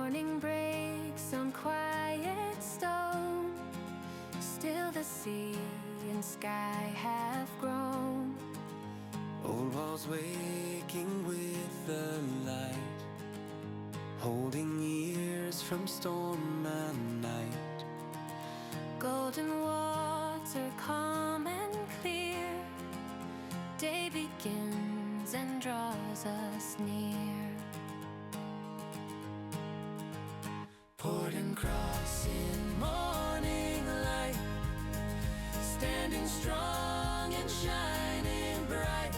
Morning breaks on quiet stone, still the sea and sky have grown. Old walls waking with the light, holding years from storm and night. Golden water calm and clear, day begins and draws us near. Portencross in morning light, standing strong and shining bright,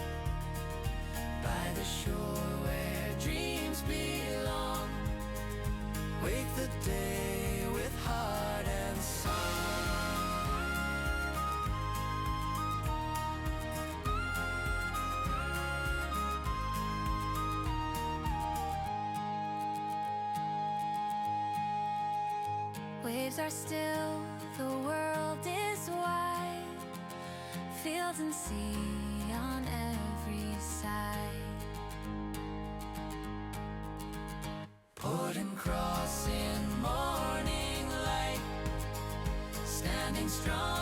by the shore where dreams belong. Wake the day with heart and song. Waves are still, the world is wide, fields and sea on every side. Portencross in morning light, standing strong